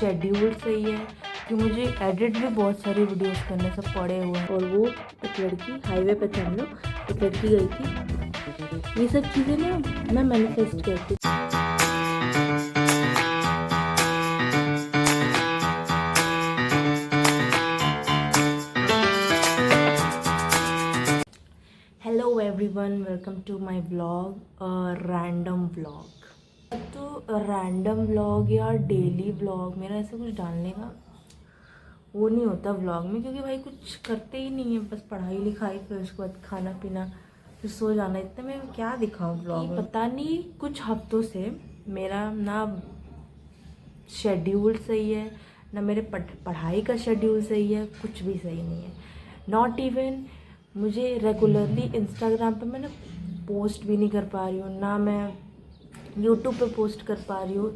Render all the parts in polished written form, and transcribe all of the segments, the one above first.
Schedule सही है कि मुझे एडिट भी बहुत सारी वीडियोस करने से पड़े हुए हैं। और वो एक लड़की, हाईवे पे थे हम लोग, एक लड़की गई थी। ये सब चीज़ें ना मैं मैनिफेस्ट करती। Hello everyone, welcome to my vlog, random vlog. तो रैंडम व्लॉग या डेली व्लॉग मेरा ऐसा कुछ डालने का वो नहीं होता व्लॉग में, क्योंकि भाई कुछ करते ही नहीं है, बस पढ़ाई लिखाई, फिर उसके बाद खाना पीना, फिर सो जाना। इतने में क्या दिखाऊं व्लॉग में। पता नहीं कुछ हफ्तों से मेरा ना शेड्यूल सही है, ना मेरे पढ़ाई का शेड्यूल सही है, कुछ भी सही नहीं है। नॉट इवन मुझे रेगुलरली इंस्टाग्राम पे मैं ना पोस्ट भी नहीं कर पा रही हूँ, ना मैं यूट्यूब पे पोस्ट कर पा रही हूँ।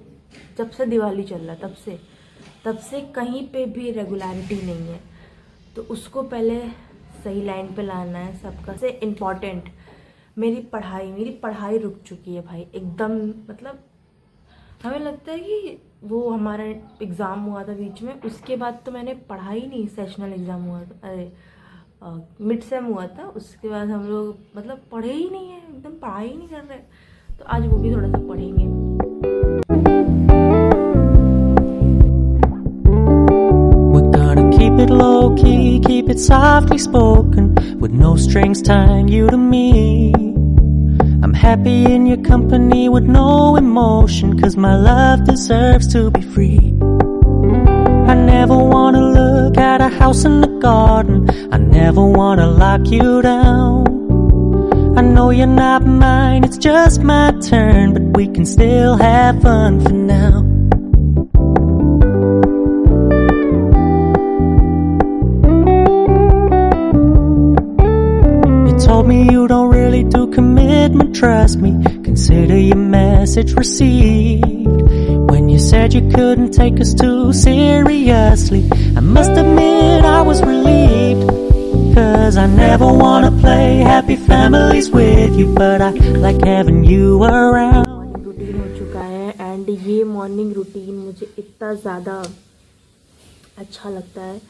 जब से दिवाली चल रहा है तब से कहीं पे भी रेगुलरिटी नहीं है। तो उसको पहले सही लाइन पे लाना है। सबका से इम्पॉर्टेंट मेरी पढ़ाई रुक चुकी है भाई एकदम। मतलब हमें लगता है कि वो हमारा एग्ज़ाम हुआ था बीच में, उसके बाद तो मैंने पढ़ाई नहीं, सेशनल एग्ज़ाम हुआ था, अरे मिड सेम हुआ था, उसके बाद हम लोग मतलब पढ़े ही नहीं है, एकदम पढ़ाई ही नहीं कर रहे। तो आज वो भी थोड़ा सा पढ़ेंगे। We're gonna keep it low key, keep it softly spoken, with no strings tying you to me. I'm happy in your company with no emotion, 'cause my love deserves to be free. I never wanna look at a house in the garden, I never wanna lock you down. I know you're not mine, it's just my turn, but we can still have fun for now. You told me you don't really do commitment, trust me, consider your message received. When you said you couldn't take us too seriously, I must admit I was relieved. 'Cause I never wanna play happy families with you, but I like having you around. Morning routine हो चुका है, and ये morning routine मुझे इतना ज़्यादा अच्छा लगता है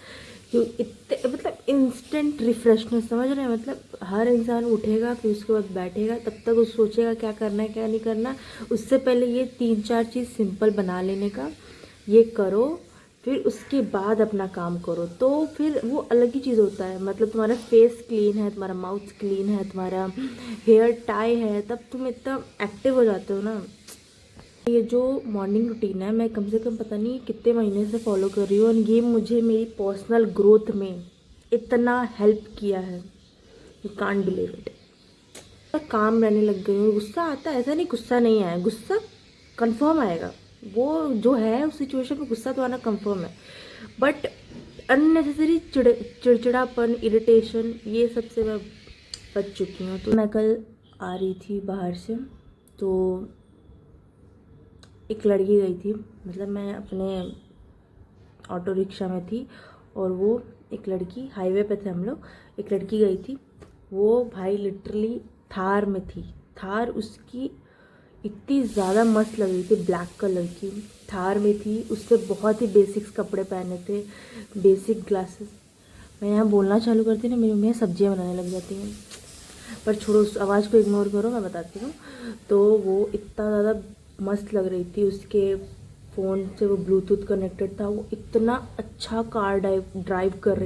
कि इतने मतलब इंस्टेंट रिफ्रेशनेस, समझ रहे हैं। मतलब हर इंसान उठेगा, फिर उसके बाद बैठेगा, तब तक वो सोचेगा क्या करना है क्या नहीं करना। उससे पहले ये 3-4 चीज़ सिंपल बना लेने का, ये करो, फिर उसके बाद अपना काम करो, तो फिर वो अलग ही चीज़ होता है। मतलब तुम्हारा फेस क्लीन है, तुम्हारा माउथ क्लीन है, तुम्हारा हेयर टाई है, तब तुम इतना एक्टिव हो जाते हो ना। ये जो मॉर्निंग रूटीन है मैं कम से कम पता नहीं कितने महीने से फॉलो कर रही हूँ, और ये मुझे मेरी पर्सनल ग्रोथ में इतना हेल्प किया है, यू कांट बिलीव इट। काम रहने लग गई हूँ। गुस्सा आता है, ऐसा नहीं गुस्सा नहीं आया, गुस्सा कंफर्म आएगा। वो जो है उस सिचुएशन में गुस्सा तो आना कंफर्म है, बट अननेसेसरी चिड़चिड़ापन, इरिटेशन, ये सबसे मैं बच चुकी हूँ। तो मैं कल आ रही थी बाहर से, तो एक लड़की गई थी, मतलब मैं अपने ऑटो रिक्शा में थी, और वो एक लड़की, हाईवे पे थे हम लोग, एक लड़की गई थी। वो भाई लिटरली थार में थी। थार उसकी इतनी ज़्यादा मस्त लग रही थी, ब्लैक कलर की थार में थी। उससे बहुत ही बेसिक्स कपड़े पहने थे, बेसिक ग्लासेस। मैं यहाँ बोलना चालू करती ना, मेरी मम्मी सब्जियाँ बनाने लग जाती हैं, पर छोड़ो, उस आवाज़ को इग्नोर करो, मैं बताती हूँ। तो वो इतना ज़्यादा मस्त लग रही थी, उसके फ़ोन से वो ब्लूटूथ कनेक्टेड था। वो इतना अच्छा कार ड्राइव कर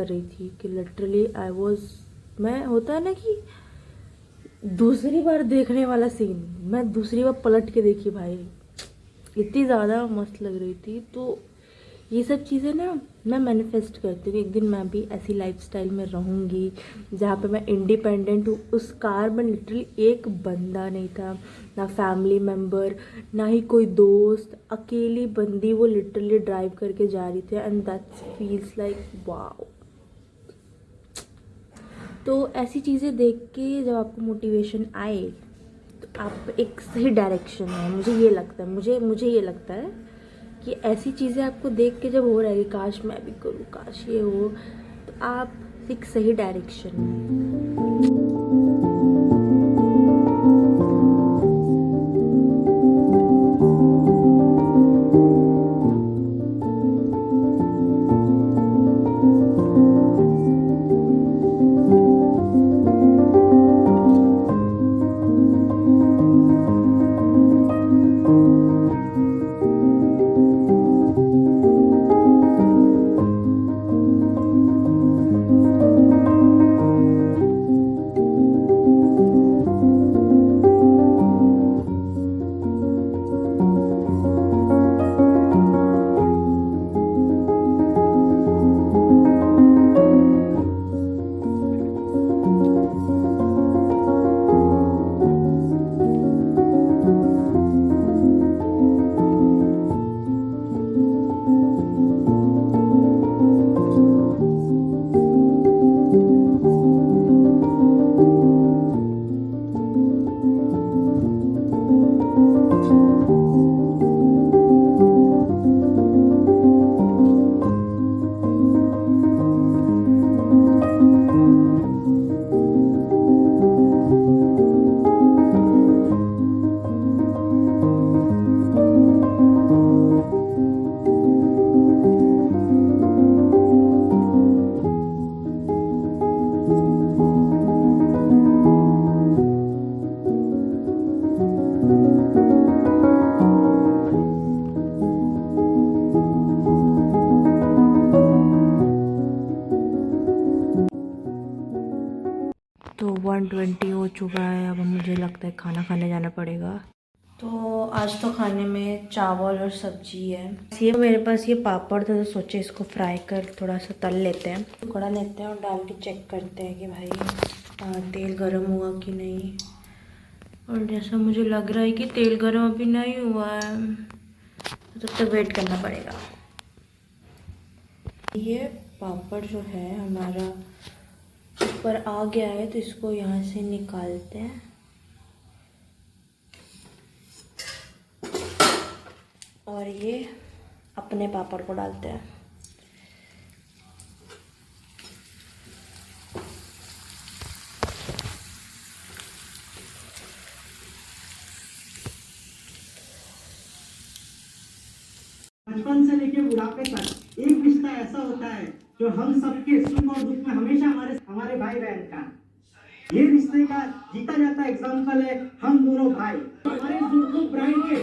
रही थी कि लिटरली मैं होता है ना कि दूसरी बार देखने वाला सीन, मैं दूसरी बार पलट के देखी भाई, इतनी ज़्यादा मस्त लग रही थी। तो ये सब चीज़ें ना मैं मैनिफेस्ट करती हूँ कि एक दिन मैं भी ऐसी लाइफस्टाइल में रहूँगी जहाँ पे मैं इंडिपेंडेंट हूँ। उस कार में लिटरली एक बंदा नहीं था, ना फैमिली मेम्बर, ना ही कोई दोस्त, अकेली बंदी वो लिटरली ड्राइव करके जा रही थी, and that feels like wow. तो ऐसी चीज़ें देख के जब आपको मोटिवेशन आए, तो आप एक सही डायरेक्शन है, मुझे ये लगता है कि ऐसी चीज़ें आपको देख के जब हो रहा है कि काश मैं भी करूँ, काश ये हो, तो आप एक सही डायरेक्शन में। चुका है, अब मुझे लगता है खाना खाने जाना पड़ेगा। तो आज तो खाने में चावल और सब्जी है। ये मेरे पास ये पापड़ था तो सोचे इसको फ्राई कर थोड़ा सा तल लेते हैं, टुकड़ा लेते हैं और डाल के चेक करते हैं कि भाई तेल गर्म हुआ कि नहीं। और जैसा मुझे लग रहा है कि तेल गर्म अभी नहीं हुआ है तो तब तक वेट करना पड़ेगा। ये पापड़ जो है हमारा ऊपर आ गया है तो इसको यहाँ से निकालते हैं और ये अपने पापड़ को डालते हैं। बचपन से लेके बुढ़ापे तक एक रिश्ता ऐसा होता है जो हम सबके सुख और दुख में हमेशा हमारे भाई बहन का, ये रिश्ते का जीता जाता एग्जाम्पल है हम दोनों भाई। हमारे जुड़को ब्राइड के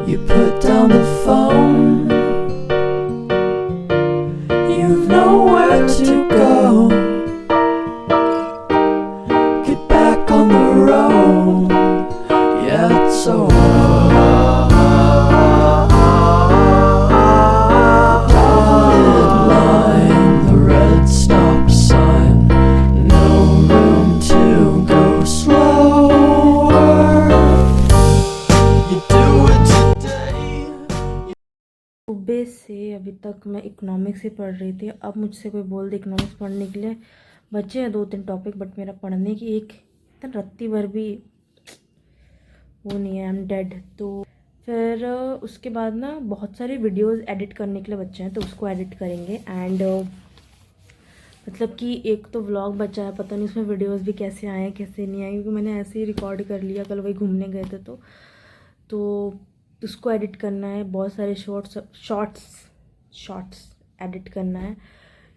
You put down the phone, you've nowhere to go. Get back on the road, yeah, it's so dotted line, the red stop sign, no room to go slower. You do it today. सुबह से अभी तक मैं economics ही पढ़ रही थी। अब मुझसे कोई बोल दे इकोनॉमिक्स पढ़ने के लिए, बचे हैं 2-3 टॉपिक बट मेरा पढ़ने की एक रत्ती भर भी वो नहीं है, आई एम डेड। तो फिर उसके बाद ना बहुत सारे वीडियोस एडिट करने के लिए बच्चे हैं तो उसको एडिट करेंगे। एंड मतलब कि एक तो व्लॉग बचा है, पता नहीं उसमें वीडियोस भी कैसे आए कैसे नहीं आए, क्योंकि मैंने ऐसे ही रिकॉर्ड कर लिया, कल वही घूमने गए थे तो उसको एडिट करना है। बहुत सारे शॉर्ट्स एडिट करना है,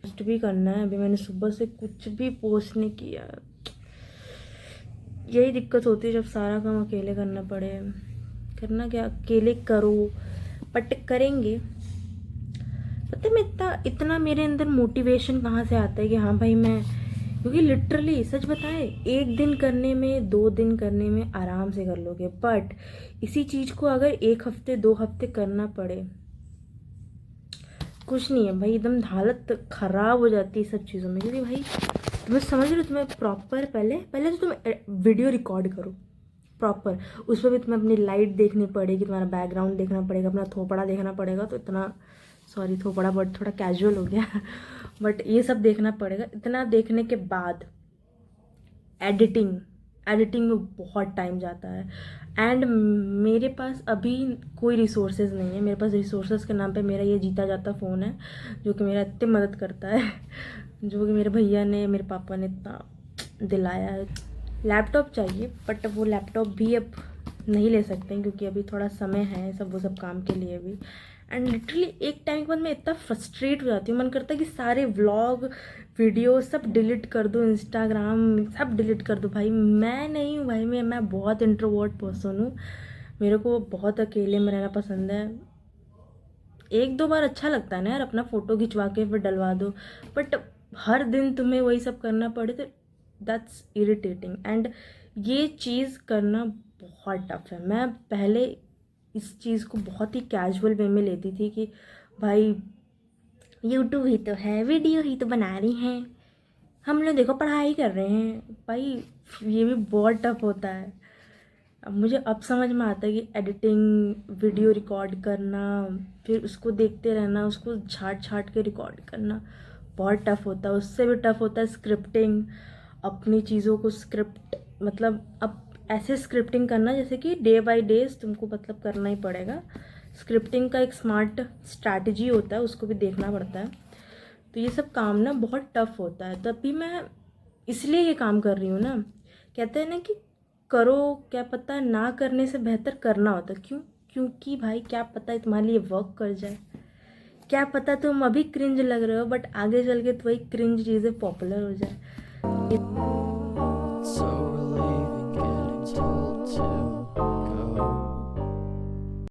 पोस्ट भी करना है। अभी मैंने सुबह से कुछ भी पोस्ट नहीं किया। यही दिक्कत होती है जब सारा काम अकेले करना पड़े। करना क्या, अकेले करो बट करेंगे। पता है मैं इतना मेरे अंदर मोटिवेशन कहाँ से आता है कि हाँ भाई मैं, क्योंकि लिटरली सच बताएं 1 दिन करने में 2 दिन करने में आराम से कर लोगे, बट इसी चीज़ को अगर 1 हफ्ते 2 हफ्ते करना पड़े कुछ नहीं है भाई, एकदम हालत ख़राब हो जाती है सब चीज़ों में। क्योंकि भाई तुम्हें समझ रहे हो, तुम्हें प्रॉपर पहले तो तुम वीडियो रिकॉर्ड करो प्रॉपर, उस पर भी तुम्हें अपनी लाइट देखनी पड़ेगी, तुम्हारा बैकग्राउंड देखना पड़ेगा, अपना थोपड़ा देखना पड़ेगा। तो इतना सॉरी थोपड़ा वर्ड थोड़ा कैजुअल हो गया बट ये सब देखना पड़ेगा। इतना देखने के बाद एडिटिंग में बहुत टाइम जाता है। एंड मेरे पास अभी कोई रिसोर्सेज नहीं है। मेरे पास रिसोर्सेज के नाम पे मेरा ये जीता जाता फ़ोन है जो कि मेरा इतनी मदद करता है जो कि मेरे भैया ने मेरे पापा ने इतना दिलाया है। लैपटॉप चाहिए बट वो लैपटॉप भी अब नहीं ले सकते हैं क्योंकि अभी थोड़ा समय है वो सब काम के लिए भी। एंड लिटरली एक टाइम के बाद मैं इतना फ्रस्ट्रेट हो जाती हूँ, मन करता है कि सारे व्लॉग वीडियो सब डिलीट कर दो, इंस्टाग्राम सब डिलीट कर दो। भाई मैं नहीं हूँ भाई, मैं बहुत इंट्रोवर्ट पर्सन हूँ, मेरे को बहुत अकेले में रहना पसंद है। 1-2 बार अच्छा लगता है ना यार, अपना फ़ोटो खिंचवा के फिर डलवा दो, बट हर दिन तुम्हें वही सब करना पड़े तो दैट्स इरिटेटिंग। एंड ये चीज़ करना बहुत टफ है। मैं पहले इस चीज़ को बहुत ही कैजुअल वे में लेती थी कि भाई यूट्यूब ही तो है, वीडियो ही तो बना रही हैं, हम लोग देखो पढ़ाई कर रहे हैं। भाई ये भी बहुत टफ होता है। अब मुझे अब समझ में आता है कि एडिटिंग, वीडियो रिकॉर्ड करना, फिर उसको देखते रहना, उसको छाट के रिकॉर्ड करना बहुत टफ होता है। उससे भी टफ होता है स्क्रिप्टिंग, अपनी चीज़ों को स्क्रिप्ट मतलब अब ऐसे स्क्रिप्टिंग करना जैसे कि डे बाय डेज तुमको मतलब करना ही पड़ेगा। स्क्रिप्टिंग का एक स्मार्ट स्ट्रैटेजी होता है, उसको भी देखना पड़ता है। तो ये सब काम ना बहुत टफ होता है, तभी मैं इसलिए ये काम कर रही हूँ ना। कहते हैं ना कि करो, क्या पता ना करने से बेहतर करना होता। क्योंकि भाई क्या पता है तुम्हारे लिए वर्क कर जाए, क्या पता तुम अभी क्रिंज लग रहे हो बट आगे चल के तो वही क्रिंज चीज़ें पॉपुलर हो जाए।